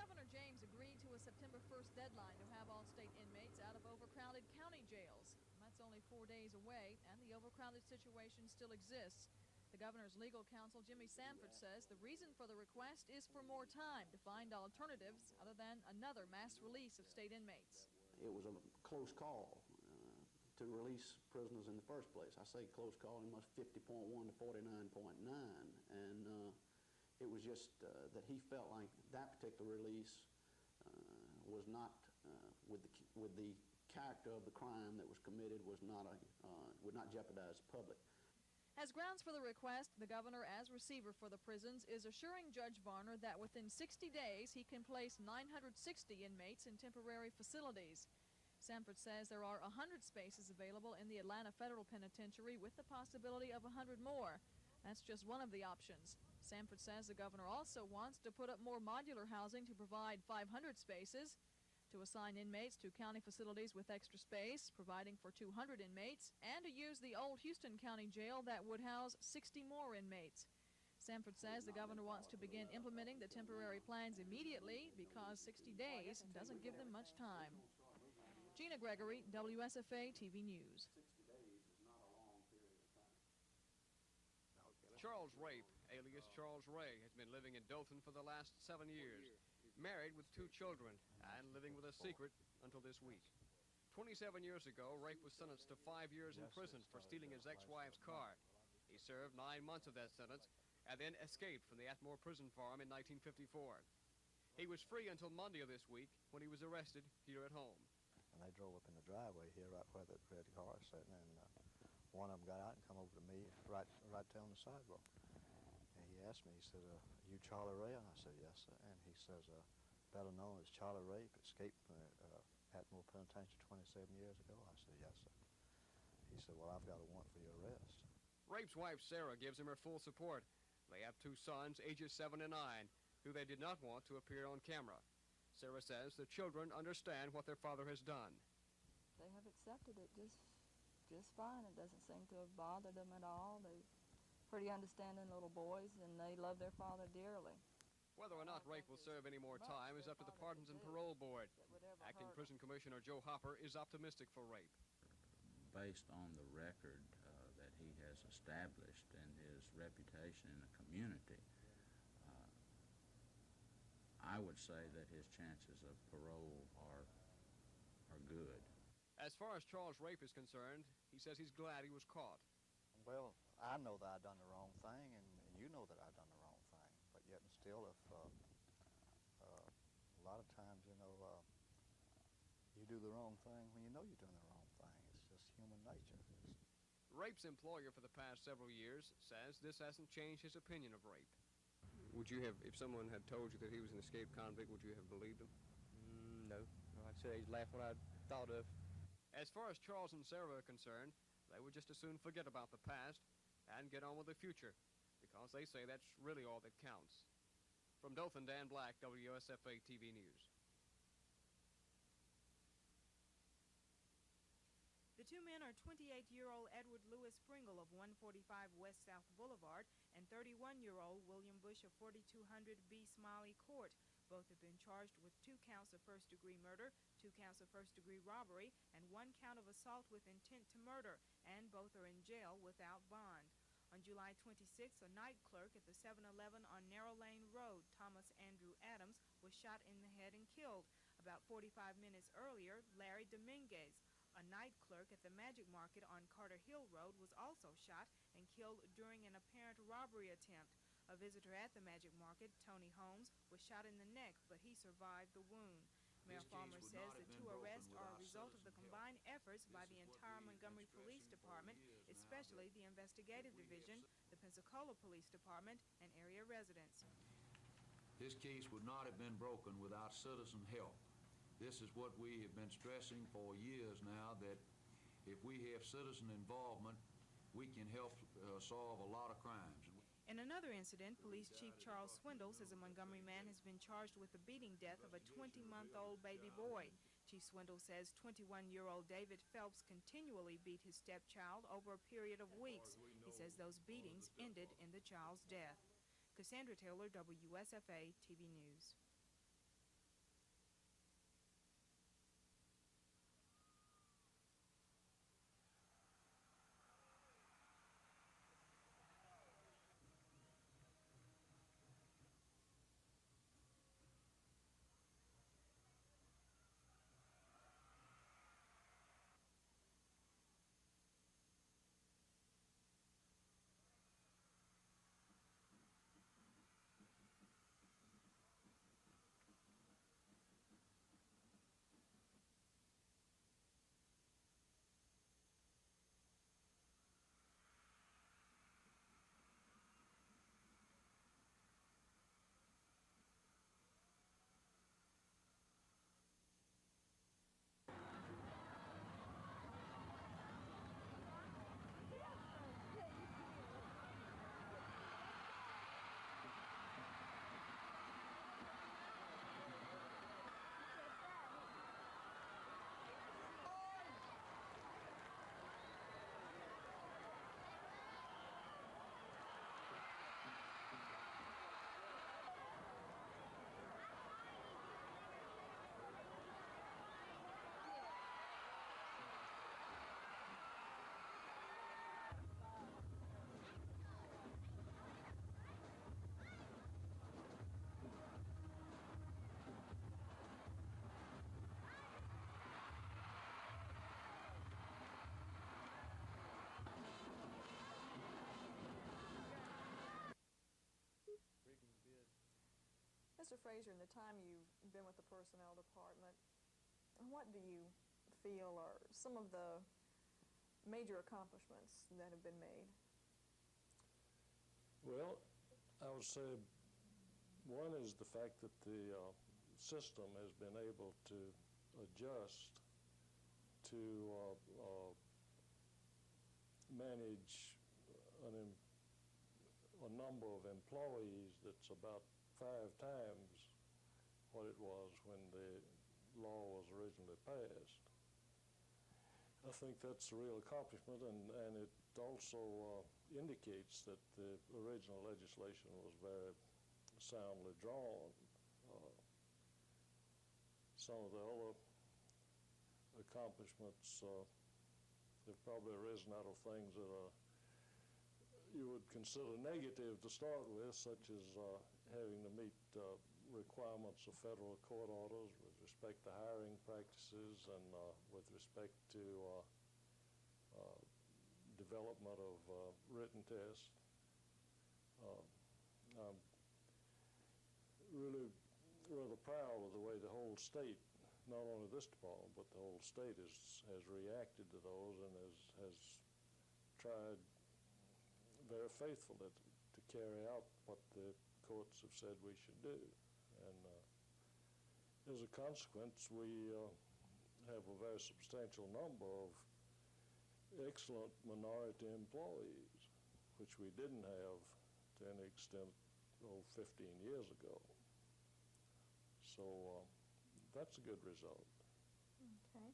Governor James agreed to a September 1st deadline to have all state inmates out of overcrowded county jails. That's only 4 days away, and the overcrowded situation still exists. The governor's legal counsel, Jimmy Sanford, says the reason for the request is for more time to find alternatives other than another mass release of state inmates. It was a close call to release prisoners in the first place. I say close call, it was 50.1 to 49.9, and it was just that he felt like that particular release was not, with the character of the crime that was committed, was not would not jeopardize the public. As grounds for the request, the governor, as receiver for the prisons, is assuring Judge Varner that within 60 days he can place 960 inmates in temporary facilities. Sanford says there are 100 spaces available in the Atlanta Federal Penitentiary with the possibility of 100 more. That's just one of the options. Sanford says the governor also wants to put up more modular housing to provide 500 spaces, to assign inmates to county facilities with extra space, providing for 200 inmates, and to use the old Houston County Jail that would house 60 more inmates. Sanford says the governor wants to begin implementing the temporary plans immediately because 60 days doesn't give them much time. Gina Gregory, WSFA TV News. Charles Rape, alias Charles Ray, has been living in Dothan for the last 7 years, married with 2 children, and living with a secret until this week. 27 years ago, Rape was sentenced to 5 years in prison for stealing his ex-wife's car. He served 9 months of that sentence and then escaped from the Atmore prison farm in 1954. He was free until Monday of this week when he was arrested here at home. And they drove up in the driveway here right where the red car is sitting, and one of them got out and come over to me right there on the sidewalk. And he asked me, he said, you Charlie Ray? And I said, yes, sir. And he says, better known as Charlie Rape, escaped from Atmore Penitentiary 27 years ago. I said, yes, sir. He said, well, I've got a warrant for your arrest. Rape's wife, Sarah, gives him her full support. They have 2 sons, ages 7 and 9, who they did not want to appear on camera. Sarah says the children understand what their father has done. They have accepted it just fine. It doesn't seem to have bothered them at all. They're pretty understanding little boys, and they love their father dearly. Whether or not Rape will serve any more time is up to the Pardons and Parole Board. Acting Prison Commissioner Joe Hopper is optimistic for Rape. Based on the record that he has established and his reputation in the community, I would say that his chances of parole are good. As far as Charles Rape is concerned, he says he's glad he was caught. Well, I know that I've done the wrong thing, and you know that I've done the wrong thing. But yet and still, if a lot of times, you know, you do the wrong thing when you know you're doing the wrong thing. It's just human nature. Rape's employer for the past several years says this hasn't changed his opinion of Rape. Would you have, if someone had told you that he was an escaped convict, would you have believed him? No. Like I said, he's laughed what I thought of. As far as Charles and Sarah are concerned, they would just as soon forget about the past and get on with the future, because they say that's really all that counts. From Dothan, Dan Black, WSFA TV News. The 2 men are 28-year-old Edward Lewis Pringle of 145 West South Boulevard and 31-year-old William Bush of 4200 B. Smiley Court. Both have been charged with 2 counts of first-degree murder, 2 counts of first-degree robbery, and 1 count of assault with intent to murder, and both are in jail without bond. On July 26, a night clerk at the 7-Eleven on Narrow Lane Road, Thomas Andrew Adams, was shot in the head and killed. About 45 minutes earlier, Larry Dominguez, a night clerk at the Magic Market on Carter Hill Road, was also shot and killed during an apparent robbery attempt. A visitor at the Magic Market, Tony Holmes, was shot in the neck, but he survived the wound. Mayor Farmer says the 2 arrests are a result of the combined efforts by the entire Montgomery Police Department, especially the Investigative Division, the Pensacola Police Department, and area residents. This case would not have been broken without citizen help. This is what we have been stressing for years now, that if we have citizen involvement, we can help solve a lot of crimes. In another incident, Police Chief Charles Swindle says a Montgomery man has been charged with the beating death of a 20-month-old baby boy. Chief Swindle says 21-year-old David Phelps continually beat his stepchild over a period of weeks. He says those beatings ended in the child's death. Cassandra Taylor, WSFA TV News. Mr. Frazier, in the time you've been with the Personnel Department, what do you feel are some of the major accomplishments that have been made? Well, I would say one is the fact that the system has been able to adjust to manage a number of employees that's about 5 times what it was when the law was originally passed. I think that's a real accomplishment, and it also indicates that the original legislation was very soundly drawn. Some of the other accomplishments have probably arisen out of things that you would consider negative to start with, such as having to meet requirements of federal court orders with respect to hiring practices and with respect to development of written tests. I'm really rather proud of the way the whole state, not only this department, but the whole state has reacted to those and has tried very faithfully to carry out what the courts have said we should do. And as a consequence, we have a very substantial number of excellent minority employees, which we didn't have to any extent 15 years ago. So that's a good result. Okay.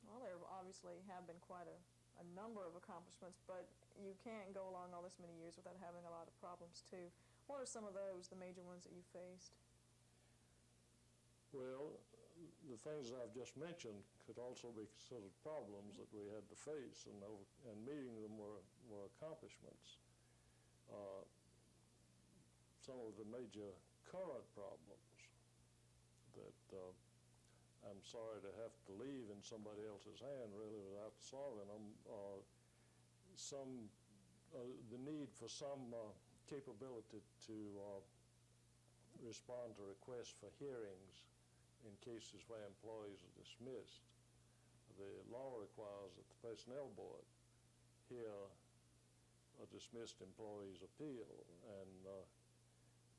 Well, there obviously have been quite a number of accomplishments, but you can't go along all this many years without having a lot of problems too. What are some of those, the major ones that you faced? Well, the things I've just mentioned could also be considered problems that we had to face, and meeting them were accomplishments. Some of the major current problems that I'm sorry to have to leave in somebody else's hand really without solving them are the need for some capability to respond to requests for hearings in cases where employees are dismissed. The law requires that the Personnel Board hear a dismissed employee's appeal, and the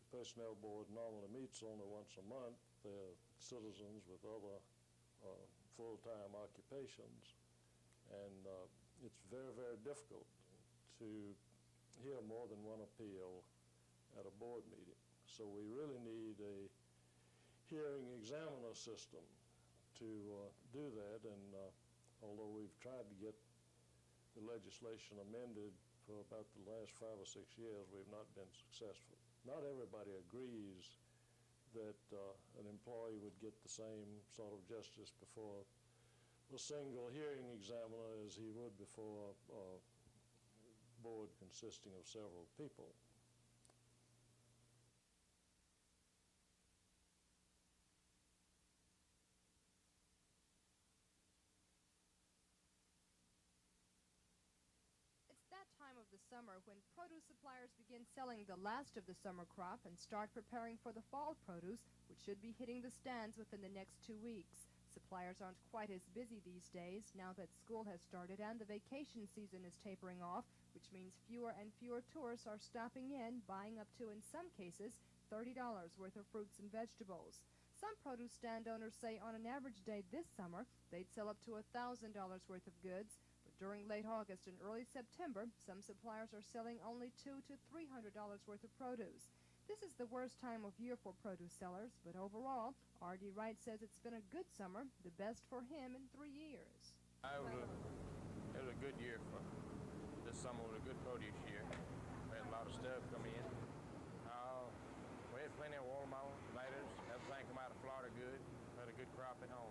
Personnel Board normally meets only once a month. They're citizens with other full-time occupations, and it's very, very difficult to hear more than one appeal at a board meeting. So we really need a hearing examiner system to do that, and although we've tried to get the legislation amended for about the last 5 or 6 years, we've not been successful. Not everybody agrees that an employee would get the same sort of justice before a single hearing examiner as he would before a board consisting of several people. Time of the summer when produce suppliers begin selling the last of the summer crop and start preparing for the fall produce, which should be hitting the stands within the next 2 weeks. Suppliers aren't quite as busy these days now that school has started and the vacation season is tapering off, which means fewer and fewer tourists are stopping in, buying up to, in some cases, $30 worth of fruits and vegetables. Some produce stand owners say on an average day this summer, they'd sell up to $1,000 worth of goods. During late August and early September, some suppliers are selling only $200 to $300 worth of produce. This is the worst time of year for produce sellers, but overall, R.D. Wright says it's been a good summer, the best for him in 3 years. It was a good year for this summer. Was a good produce year. We had a lot of stuff come in. We had plenty of watermelon, tomatoes, everything come out of Florida good. We had a good crop at home.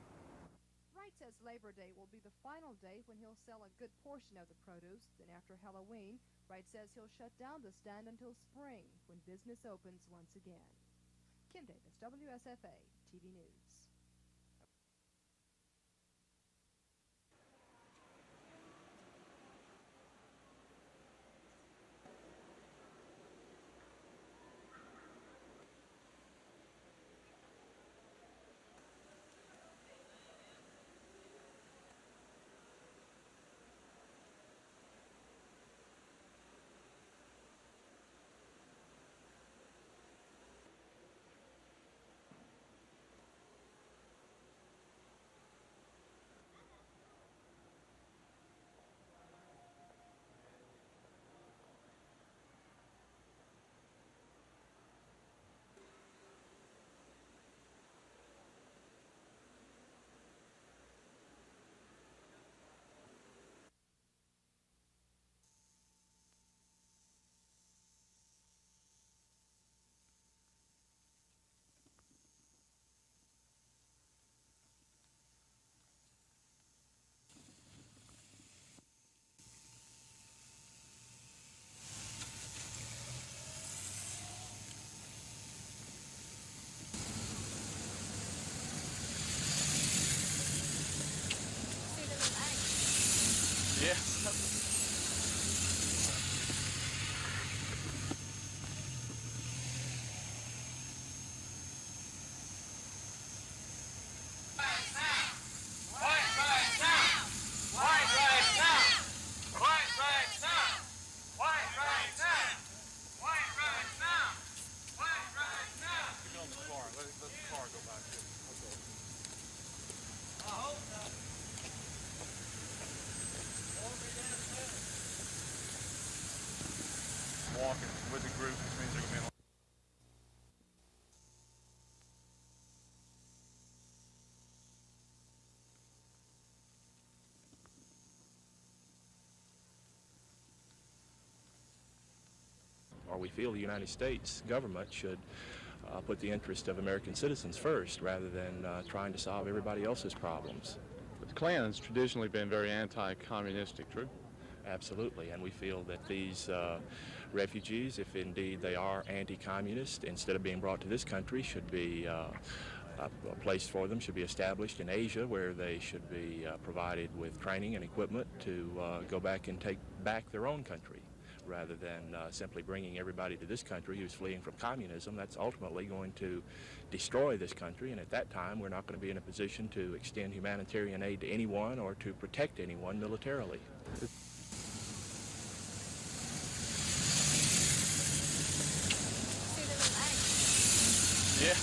Wright says Labor Day will be the final day when he'll sell a good portion of the produce. Then after Halloween, Wright says he'll shut down the stand until spring, when business opens once again. Kim Davis, WSFA, TV News. or we feel the United States government should put the interest of American citizens first rather than trying to solve everybody else's problems. But the Klan's traditionally been very anti-communistic, true? Absolutely, and we feel that these refugees, if indeed they are anti-communist, instead of being brought to this country, should be a place for them should be established in Asia, where they should be provided with training and equipment to go back and take back their own country, rather than simply bringing everybody to this country who's fleeing from communism. That's ultimately going to destroy this country, and at that time we're not going to be in a position to extend humanitarian aid to anyone or to protect anyone militarily. Yeah.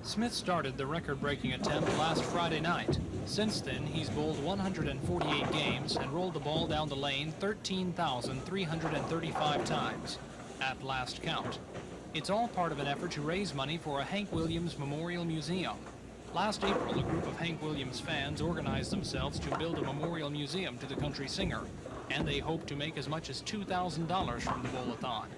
Smith started the record-breaking attempt last Friday night. Since then, he's bowled 148 games and rolled the ball down the lane 13,335 times at last count. It's all part of an effort to raise money for a Hank Williams Memorial Museum. Last April, a group of Hank Williams fans organized themselves to build a memorial museum to the country singer, and they hope to make as much as $2,000 from the bowl-a-thon.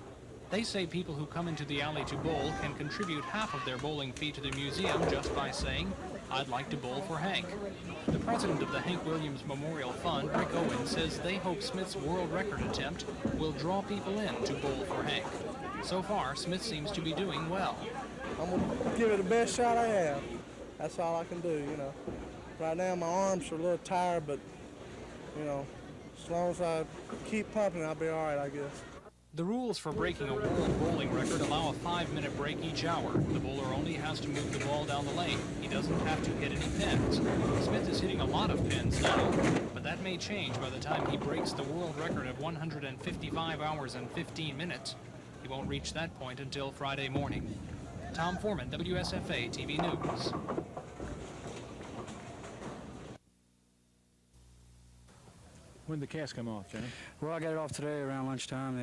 They say people who come into the alley to bowl can contribute half of their bowling fee to the museum just by saying, "I'd like to bowl for Hank." The president of the Hank Williams Memorial Fund, Rick Owen, says they hope Smith's world record attempt will draw people in to bowl for Hank. So far, Smith seems to be doing well. I'm going to give it the best shot I have. That's all I can do, you know. Right now my arms are a little tired, but, you know, as long as I keep pumping, I'll be all right, I guess. The rules for breaking a world bowling record allow a 5-minute break each hour. The bowler only has to move the ball down the lane. He doesn't have to hit any pins. Smith is hitting a lot of pins now, but that may change by the time he breaks the world record of 155 hours and 15 minutes. He won't reach that point until Friday morning. Tom Foreman, WSFA TV News. When did the cast come off, Johnny? Well, I got it off today around lunchtime.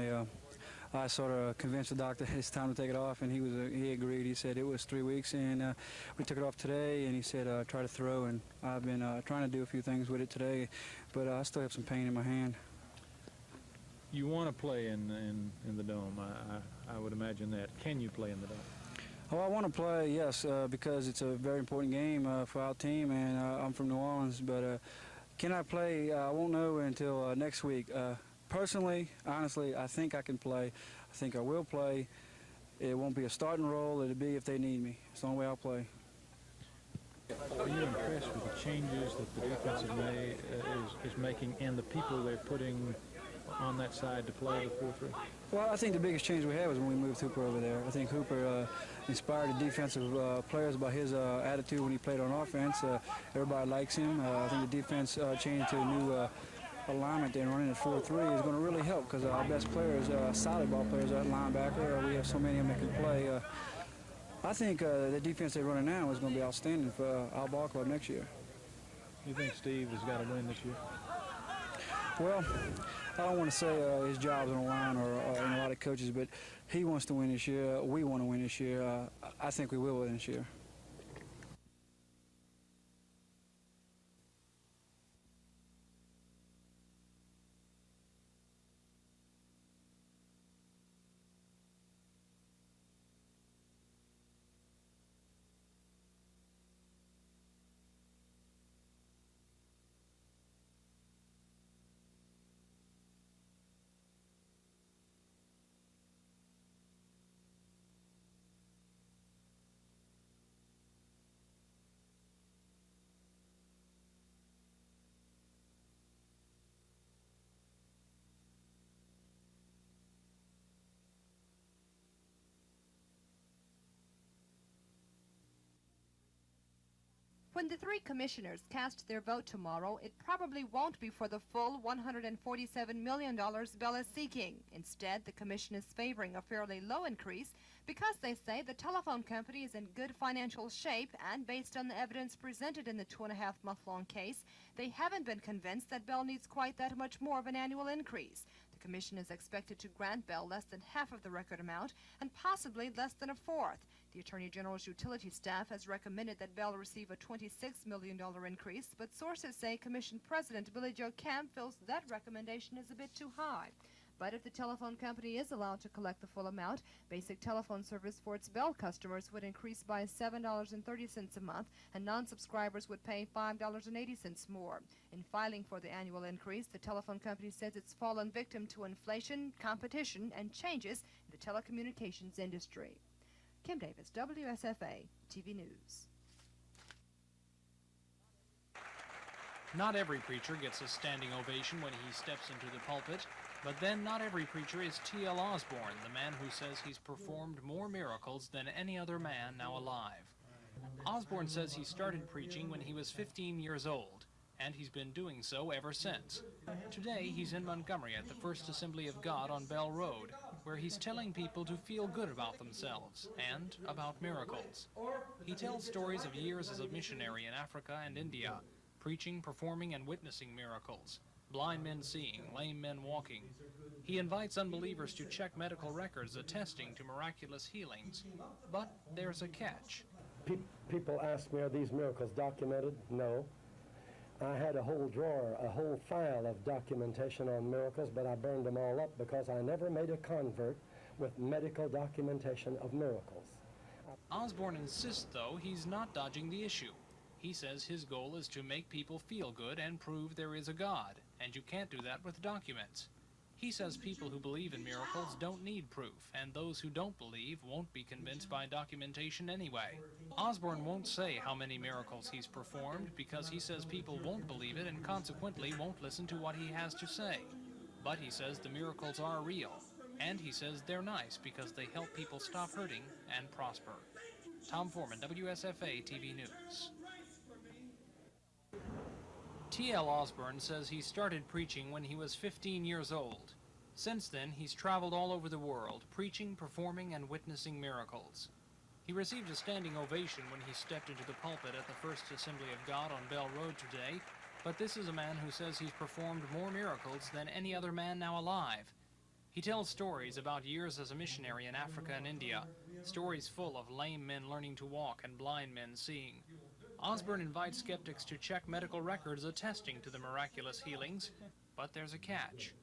I sort of convinced the doctor it's time to take it off, and he agreed. He said it was 3 weeks, and we took it off today, and he said try to throw, and I've been trying to do a few things with it today, but I still have some pain in my hand. You want to play in the Dome, I would imagine that. Can you play in the Dome? Oh, I want to play, yes, because it's a very important game for our team, and I'm from New Orleans, but can I play? I won't know until next week. Personally, honestly, I think I can play. I think I will play. It won't be a starting role. It'll be if they need me. It's the only way I'll play. Are you impressed with the changes that the defense is making and the people they're putting on that side to play the 4-3? Well, I think the biggest change we had was when we moved Hooper over there. I think Hooper inspired the defensive players by his attitude when he played on offense. Everybody likes him. I think the defense changed to a new alignment and running at 4-3 is going to really help because our best players, solid ball players, at linebacker. We have so many of them that can play. I think the defense they're running now is going to be outstanding for our ball club next year. You think Steve has got to win this year? Well, I don't want to say his job's on the line or a lot of coaches, but he wants to win this year. We want to win this year. I think we will win this year. When the three commissioners cast their vote tomorrow, it probably won't be for the full $147 million Bell is seeking. Instead, the commission is favoring a fairly low increase because they say the telephone company is in good financial shape, and based on the evidence presented in the 2.5-month-long case, they haven't been convinced that Bell needs quite that much more of an annual increase. The The commission is expected to grant Bell less than half of the record amount and possibly less than a fourth. The Attorney General's utility staff has recommended that Bell receive a $26 million increase, but sources say Commission President Billy Joe Camp feels that recommendation is a bit too high. But if the telephone company is allowed to collect the full amount, basic telephone service for its Bell customers would increase by $7.30 a month, and non-subscribers would pay $5.80 more. In filing for the annual increase, the telephone company says it's fallen victim to inflation, competition, and changes in the telecommunications industry. Kim Davis, WSFA, TV News. Not every preacher gets a standing ovation when he steps into the pulpit, but then not every preacher is T.L. Osborne, the man who says he's performed more miracles than any other man now alive. Osborne says he started preaching when he was 15 years old, and he's been doing so ever since. Today, he's in Montgomery at the First Assembly of God on Bell Road, where he's telling people to feel good about themselves and about miracles. He tells stories of years as a missionary in Africa and India, preaching, performing, and witnessing miracles. Blind men seeing, lame men walking. He invites unbelievers to check medical records attesting to miraculous healings. But there's a catch. People ask me, are these miracles documented? No. I had a whole drawer, a whole file of documentation on miracles, but I burned them all up because I never made a convert with medical documentation of miracles. Osborne insists, though, he's not dodging the issue. He says his goal is to make people feel good and prove there is a God, and you can't do that with documents. He says people who believe in miracles don't need proof, and those who don't believe won't be convinced by documentation anyway. Osborne won't say how many miracles he's performed because he says people won't believe it and consequently won't listen to what he has to say. But he says the miracles are real, and he says they're nice because they help people stop hurting and prosper. Tom Foreman, WSFA TV News. T.L. Osborne says he started preaching when he was 15 years old. Since then, he's traveled all over the world, preaching, performing, and witnessing miracles. He received a standing ovation when he stepped into the pulpit at the First Assembly of God on Bell Road today, but this is a man who says he's performed more miracles than any other man now alive. He tells stories about years as a missionary in Africa and India, stories full of lame men learning to walk and blind men seeing. Osborne invites skeptics to check medical records attesting to the miraculous healings, but there's a catch.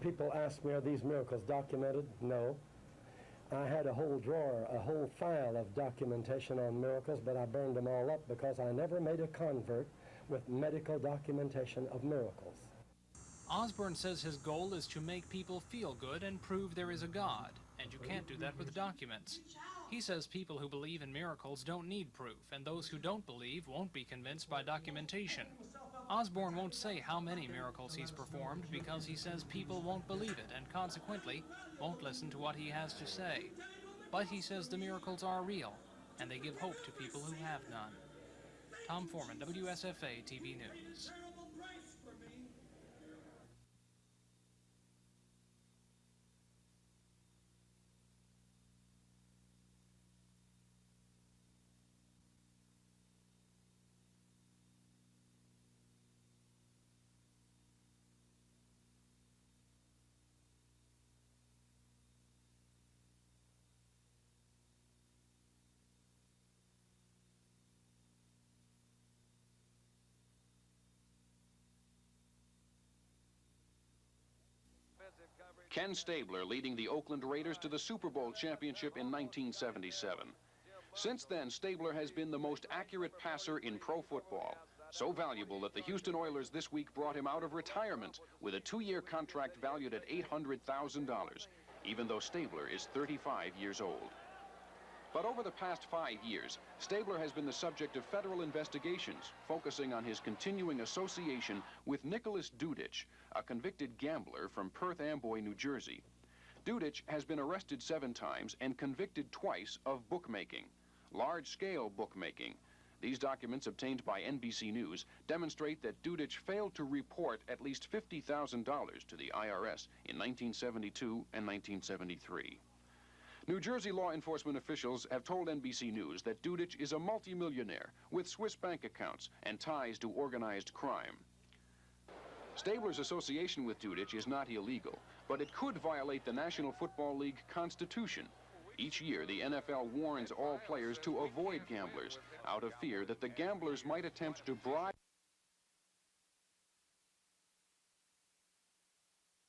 People ask me, are these miracles documented? No. I had a whole drawer, a whole file of documentation on miracles, but I burned them all up because I never made a convert with medical documentation of miracles. Osborne says his goal is to make people feel good and prove there is a God, and you can't do that with documents. He says people who believe in miracles don't need proof, and those who don't believe won't be convinced by documentation. Osborne won't say how many miracles he's performed because he says people won't believe it and consequently won't listen to what he has to say. But he says the miracles are real, and they give hope to people who have none. Tom Foreman, WSFA TV News. Ken Stabler leading the Oakland Raiders to the Super Bowl championship in 1977. Since then, Stabler has been the most accurate passer in pro football, so valuable that the Houston Oilers this week brought him out of retirement with a 2-year contract valued at $800,000, even though Stabler is 35 years old. But over the past 5 years, Stabler has been the subject of federal investigations, focusing on his continuing association with Nicholas Dudich, a convicted gambler from Perth Amboy, New Jersey. Dudich has been arrested 7 times and convicted twice of bookmaking, large-scale bookmaking. These documents obtained by NBC News demonstrate that Dudich failed to report at least $50,000 to the IRS in 1972 and 1973. New Jersey law enforcement officials have told NBC News that Dudich is a multimillionaire with Swiss bank accounts and ties to organized crime. Stabler's association with Dudich is not illegal, but it could violate the National Football League Constitution. Each year, the NFL warns all players to avoid gamblers out of fear that the gamblers might attempt to bribe